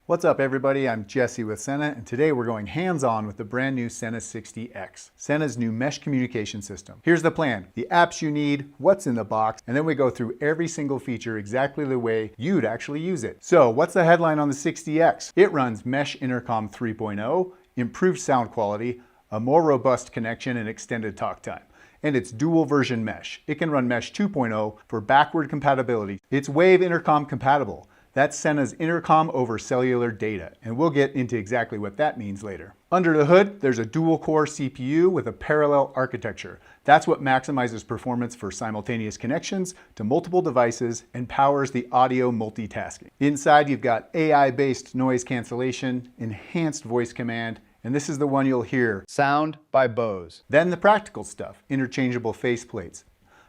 What's up everybody, I'm Jesse with SENA, and today we're going hands-on with the brand new SENA 60X, SENA's new mesh communication system. Here's the plan, the apps you need, what's in the box, and then we go through every single feature exactly the way you'd actually use it. So what's the headline on the 60X? It runs Mesh Intercom 3.0, improved sound quality, a more robust connection, and extended talk time. And it's dual version mesh. It can run Mesh 2.0 for backward compatibility. It's Wave Intercom compatible. That's SENA's intercom over cellular data, and we'll get into exactly what that means later. Under the hood, there's a dual-core CPU with a parallel architecture. That's what maximizes performance for simultaneous connections to multiple devices and powers the audio multitasking. Inside, you've got AI-based noise cancellation, enhanced voice command, and this is the one you'll hear. Sound by Bose. Then the practical stuff, interchangeable faceplates,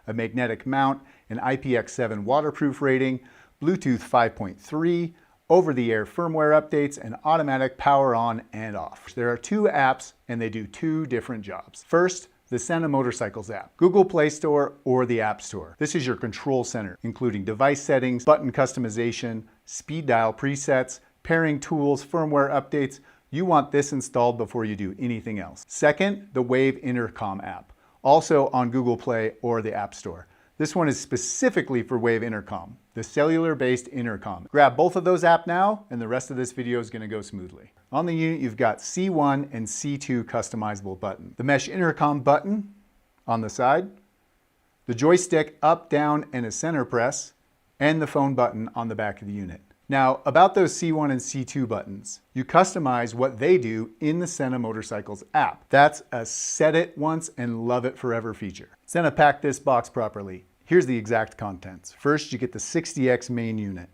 a magnetic mount, an IPX7 waterproof rating, Bluetooth 5.3, over-the-air firmware updates, and automatic power on and off. There are two apps and they do two different jobs. First, the SENA Motorcycles app, Google Play Store or the App Store. This is your control center, including device settings, button customization, speed dial presets, pairing tools, firmware updates. You want this installed before you do anything else. Second, the Wave Intercom app, also on Google Play or the App Store. This one is specifically for Wave Intercom, the cellular-based intercom. Grab both of those apps now, and the rest of this video is going to go smoothly. On the unit, you've got C1 and C2 customizable buttons. The Mesh Intercom button on the side, the joystick up, down, and a center press, and the phone button on the back of the unit. Now, about those C1 and C2 buttons, you customize what they do in the SENA Motorcycles app. That's a set it once and love it forever feature. SENA packed this box properly. Here's the exact contents. First, you get the 60X main unit.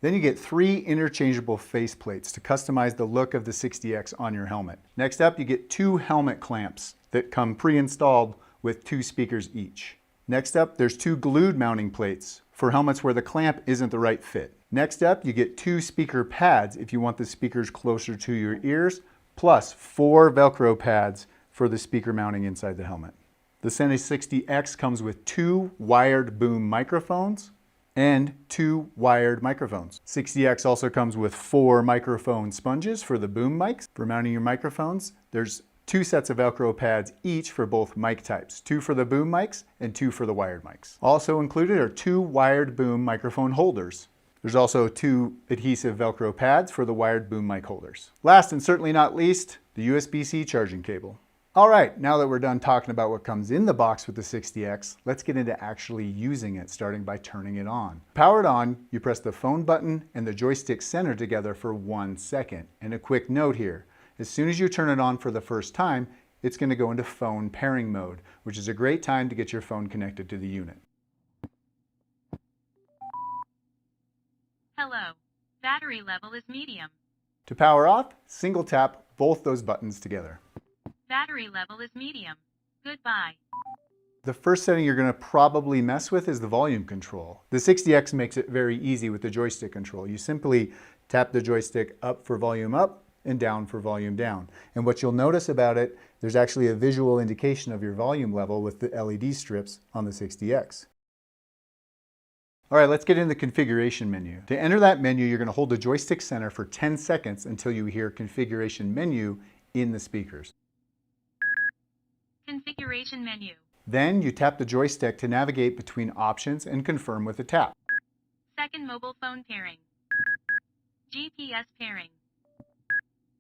Then you get 3 interchangeable faceplates to customize the look of the 60X on your helmet. Next up, you get 2 helmet clamps that come pre-installed with 2 speakers each. Next up, there's 2 glued mounting plates for helmets where the clamp isn't the right fit. Next up, you get 2 speaker pads if you want the speakers closer to your ears, plus 4 Velcro pads for the speaker mounting inside the helmet. The SENA 60X comes with 2 wired boom microphones and 2 wired microphones. 60X also comes with 4 microphone sponges for the boom mics. For mounting your microphones, there's 2 sets of Velcro pads each for both mic types, 2 for the boom mics and 2 for the wired mics. Also included are 2 wired boom microphone holders. There's also 2 adhesive Velcro pads for the wired boom mic holders. Last and certainly not least, the USB-C charging cable. All right, now that we're done talking about what comes in the box with the 60X, let's get into actually using it, starting by turning it on. Powered on, you press the phone button and the joystick center together for 1 second. And a quick note here, as soon as you turn it on for the first time, it's going to go into phone pairing mode, which is a great time to get your phone connected to the unit. Hello. Battery level is medium. To power off, single tap both those buttons together. Battery level is medium. Goodbye. The first setting you're going to probably mess with is the volume control. The 60X makes it very easy with the joystick control. You simply tap the joystick up for volume up and down for volume down. And what you'll notice about it, there's actually a visual indication of your volume level with the LED strips on the 60X. All right, let's get in the configuration menu. To enter that menu, you're going to hold the joystick center for 10 seconds until you hear configuration menu in the speakers. Configuration menu. Then you tap the joystick to navigate between options and confirm with a tap. Second mobile phone pairing. GPS pairing.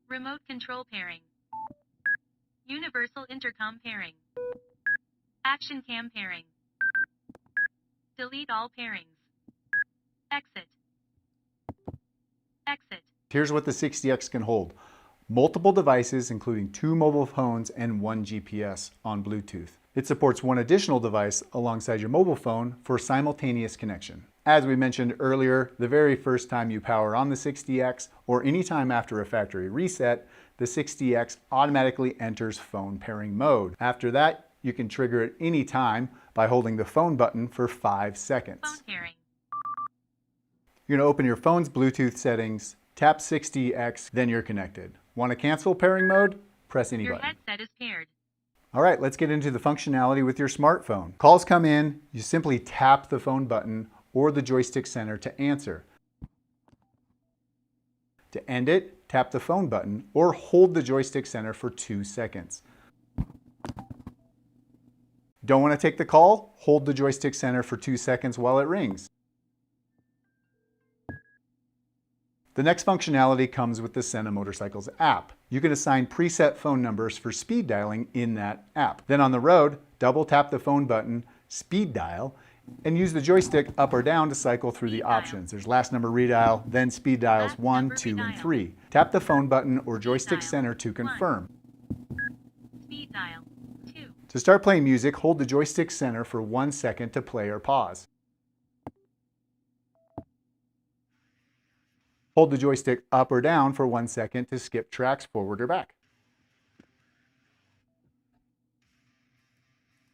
Remote control pairing. Universal intercom pairing. Action cam pairing. Delete all pairings. Exit. Exit. Here's what the 60X can hold. Multiple devices, including 2 mobile phones and 1 GPS on Bluetooth. It supports 1 additional device alongside your mobile phone for simultaneous connection. As we mentioned earlier, the very first time you power on the 60X or anytime after a factory reset, the 60X automatically enters phone pairing mode. After that, you can trigger it any time by holding the phone button for 5 seconds. Phone pairing. You're going to open your phone's Bluetooth settings, tap 60X, then you're connected. Want to cancel pairing mode? Press any button. Your headset is paired. All right, let's get into the functionality with your smartphone. Calls come in, you simply tap the phone button or the joystick center to answer. To end it, tap the phone button or hold the joystick center for 2 seconds. Don't want to take the call? Hold the joystick center for 2 seconds while it rings. The next functionality comes with the SENA Motorcycles app. You can assign preset phone numbers for speed dialing in that app. Then on the road, double tap the phone button, speed dial, and use the joystick up or down to cycle through the options. There's last number redial, then speed dials 1, 2, and 3. Tap the phone button or joystick center to confirm. Speed dial 2. To start playing music, hold the joystick center for 1 second to play or pause. Hold the joystick up or down for 1 second to skip tracks forward or back.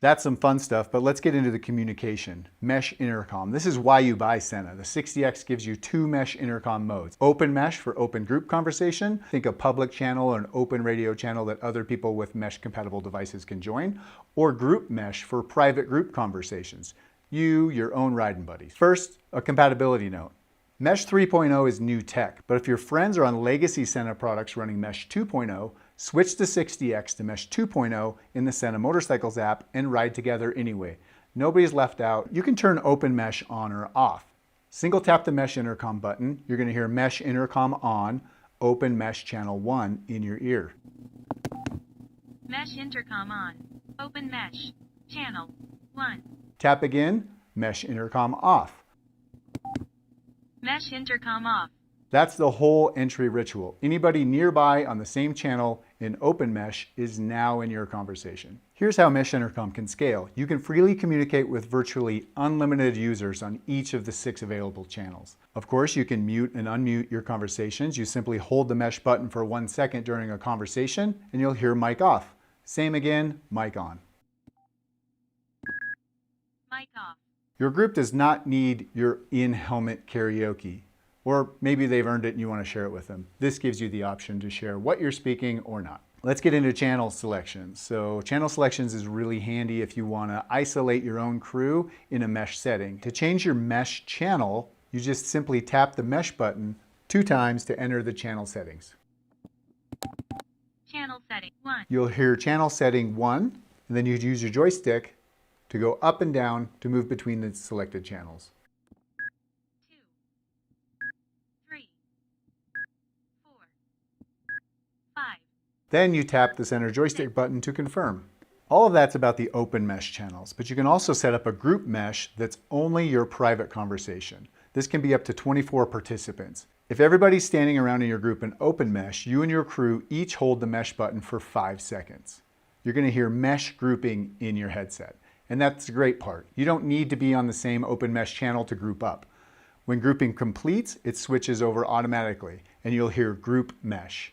That's some fun stuff, but let's get into the communication. Mesh intercom. This is why you buy SENA. The 60X gives you 2 mesh intercom modes. Open mesh for open group conversation. Think a public channel or an open radio channel that other people with mesh compatible devices can join. Or group mesh for private group conversations. You, your own riding buddies. First, a compatibility note. Mesh 3.0 is new tech, but if your friends are on legacy SENA products running Mesh 2.0, switch to 60X to Mesh 2.0 in the SENA Motorcycles app and ride together anyway. Nobody's left out. You can turn Open Mesh on or off. Single tap the Mesh Intercom button. You're going to hear Mesh Intercom on, Open Mesh Channel 1 in your ear. Mesh intercom on. Open mesh. Channel 1. Tap again, Mesh Intercom off. Mesh intercom off. That's the whole entry ritual. Anybody nearby on the same channel in Open Mesh is now in your conversation. Here's how Mesh Intercom can scale. You can freely communicate with virtually unlimited users on each of the 6 available channels. Of course, you can mute and unmute your conversations. You simply hold the Mesh button for 1 second during a conversation and you'll hear mic off. Same again, mic on. Mic off. Your group does not need your in-helmet karaoke. Or maybe they've earned it and you want to share it with them. This gives you the option to share what you're speaking or not. Let's get into channel selections. So channel selections is really handy if you want to isolate your own crew in a mesh setting. To change your mesh channel, you just simply tap the mesh button 2 times to enter the channel settings. Channel setting 1. You'll hear channel setting 1, and then you'd use your joystick to go up and down to move between the selected channels. 2, 3, 4, 5. Then you tap the center joystick button to confirm. All of that's about the open mesh channels, but you can also set up a group mesh that's only your private conversation. This can be up to 24 participants. If everybody's standing around in your group in open mesh, you and your crew each hold the mesh button for 5 seconds. You're going to hear mesh grouping in your headset. And that's the great part. You don't need to be on the same open mesh channel to group up. When grouping completes, it switches over automatically and you'll hear group mesh.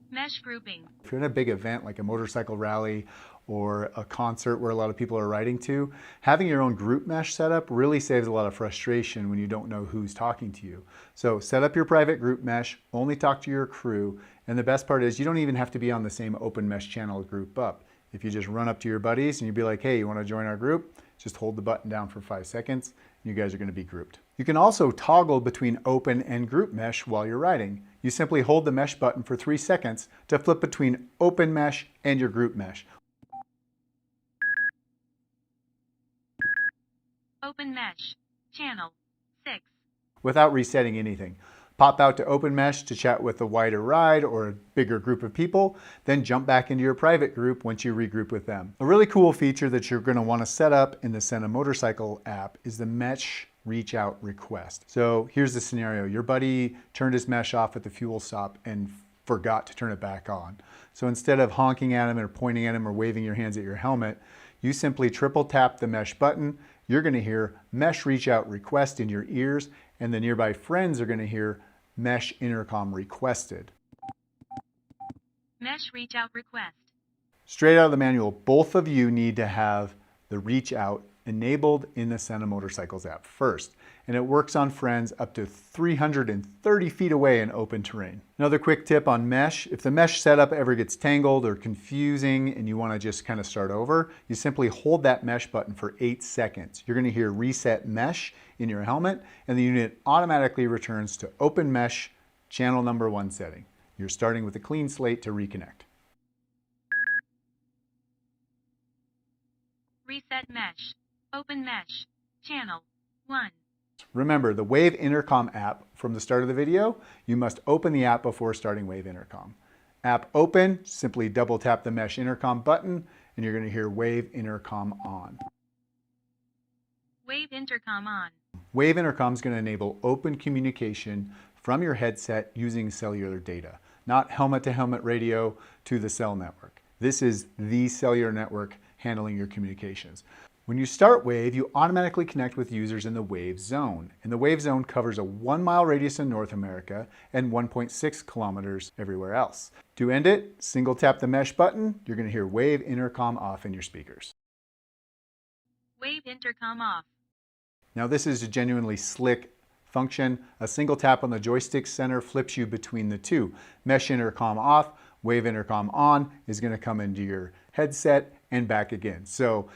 Mesh grouping. If you're in a big event like a motorcycle rally or a concert where a lot of people are riding to, having your own group mesh setup really saves a lot of frustration when you don't know who's talking to you. So set up your private group mesh, only talk to your crew, and the best part is you don't even have to be on the same open mesh channel to group up. If you just run up to your buddies and you'd be like, hey, you want to join our group? Just hold the button down for 5 seconds and you guys are going to be grouped. You can also toggle between open and group mesh while you're riding. You simply hold the mesh button for 3 seconds to flip between open mesh and your group mesh. Open mesh. Channel 6. Without resetting anything. Pop out to open mesh to chat with a wider ride or a bigger group of people, then jump back into your private group once you regroup with them. A really cool feature that you're going to want to set up in the SENA Motorcycle app is the mesh reach out request. So here's the scenario. Your buddy turned his mesh off at the fuel stop and forgot to turn it back on. So instead of honking at him or pointing at him or waving your hands at your helmet, you simply triple tap the mesh button. You're going to hear mesh reach out request in your ears, and the nearby friends are going to hear mesh intercom requested. Mesh reach out request. Straight out of the manual, both of you need to have the reach out enabled in the SENA Motorcycles app first. and it works on friends up to 330 feet away in open terrain. Another quick tip on mesh: if the mesh setup ever gets tangled or confusing and you want to just kind of start over, you simply hold that mesh button for 8 seconds. You're going to hear reset mesh in your helmet, and the unit automatically returns to open mesh channel number 1 setting. You're starting with a clean slate to reconnect. Reset mesh. Open mesh. Channel 1. Remember, the Wave Intercom app from the start of the video, you must open the app before starting Wave Intercom. App open, simply double tap the Mesh Intercom button, and you're going to hear Wave Intercom on. Wave Intercom on. Wave Intercom is going to enable open communication from your headset using cellular data, not helmet-to-helmet radio to the cell network. This is the cellular network handling your communications. When you start Wave, you automatically connect with users in the Wave Zone. And the Wave Zone covers a 1-mile radius in North America and 1.6 kilometers everywhere else. To end it, single tap the mesh button. You're going to hear Wave Intercom off in your speakers. Wave Intercom off. Now this is a genuinely slick function. A single tap on the joystick center flips you between the two. Mesh Intercom off, Wave Intercom on is going to come into your headset and back again. So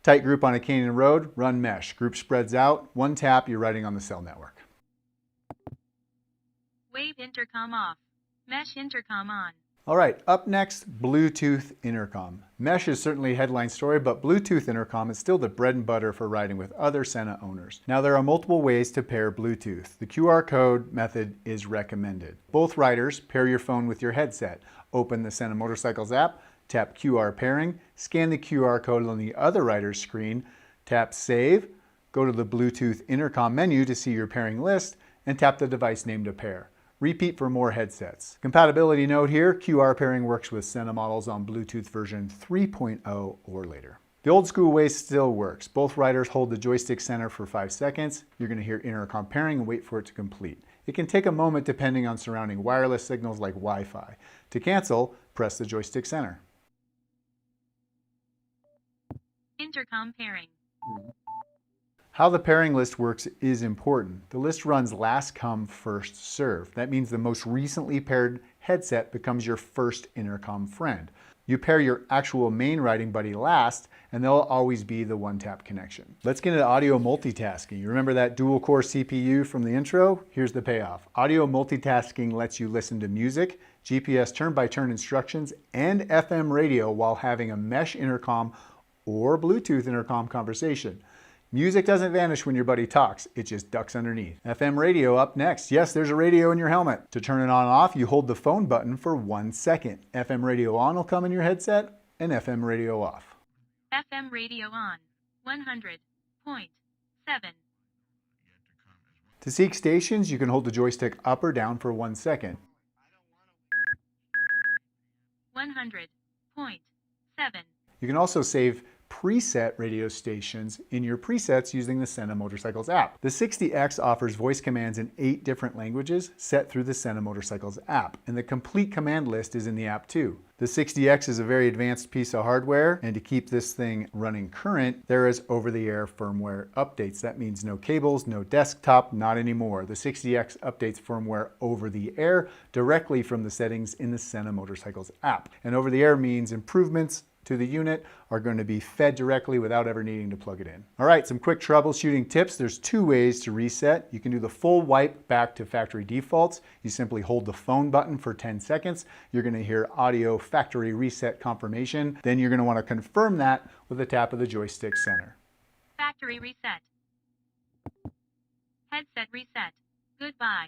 tight group on a canyon road, run mesh. Group spreads out, one tap, you're riding on the cell network. Wave Intercom off. Mesh Intercom on. All right, up next, Bluetooth intercom. Mesh is certainly a headline story, but Bluetooth intercom is still the bread and butter for riding with other SENA owners. Now, there are multiple ways to pair Bluetooth. The QR code method is recommended. Both riders pair your phone with your headset. Open the SENA Motorcycles app, tap QR pairing, scan the QR code on the other rider's screen, tap Save, go to the Bluetooth intercom menu to see your pairing list, and tap the device name to pair. Repeat for more headsets. Compatibility note here, QR pairing works with SENA models on Bluetooth version 3.0 or later. The old school way still works. Both riders hold the joystick center for 5 seconds. You're going to hear intercom pairing and wait for it to complete. It can take a moment depending on surrounding wireless signals like Wi-Fi. To cancel, press the joystick center. Intercom pairing. How the pairing list works is important. The list runs last come, first serve. That means the most recently paired headset becomes your first intercom friend. You pair your actual main riding buddy last, and they'll always be the one-tap connection. Let's get into audio multitasking. You remember that dual-core CPU from the intro? Here's the payoff. Audio multitasking lets you listen to music, GPS turn-by-turn instructions, and FM radio while having a mesh intercom or Bluetooth intercom conversation. Music doesn't vanish when your buddy talks, it just ducks underneath. FM radio up next. Yes, there's a radio in your helmet. To turn it on and off, you hold the phone button for 1 second. FM radio on will come in your headset, and FM radio off. FM radio on. 100.7. To seek stations, you can hold the joystick up or down for 1 second. 100.7. You can also save preset radio stations in your presets using the SENA Motorcycles app. The 60X offers voice commands in 8 different languages set through the SENA Motorcycles app, and the complete command list is in the app too. The 60X is a very advanced piece of hardware, and to keep this thing running current, there is over-the-air firmware updates. That means no cables, no desktop, not anymore. The 60X updates firmware over the air directly from the settings in the SENA Motorcycles app. And over the air means improvements to the unit are going to be fed directly without ever needing to plug it in. All right, some quick troubleshooting tips. There's 2 ways to reset. You can do the full wipe back to factory defaults. You simply hold the phone button for 10 seconds. You're going to hear audio factory reset confirmation. Then you're going to want to confirm that with a tap of the joystick center. Factory reset. Headset reset. Goodbye.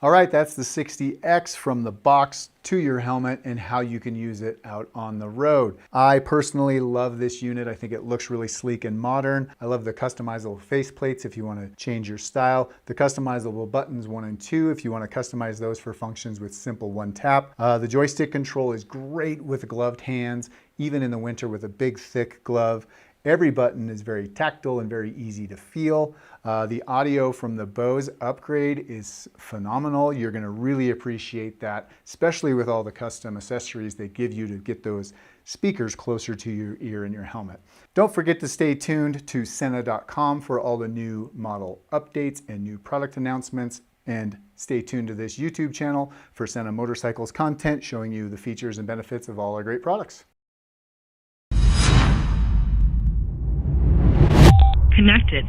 All right, that's the 60X from the box to your helmet and how you can use it out on the road. I personally love this unit. I think it looks really sleek and modern. I love the customizable faceplates if you want to change your style. The customizable buttons 1 and 2 if you want to customize those for functions with simple 1 tap. The joystick control is great with gloved hands, even in the winter with a big thick glove. Every button is very tactile and very easy to feel. The audio from the Bose upgrade is phenomenal. You're going to really appreciate that, especially with all the custom accessories they give you to get those speakers closer to your ear in your helmet. Don't forget to stay tuned to SENA.com for all the new model updates and new product announcements. And stay tuned to this YouTube channel for SENA Motorcycles content showing you the features and benefits of all our great products. Connected.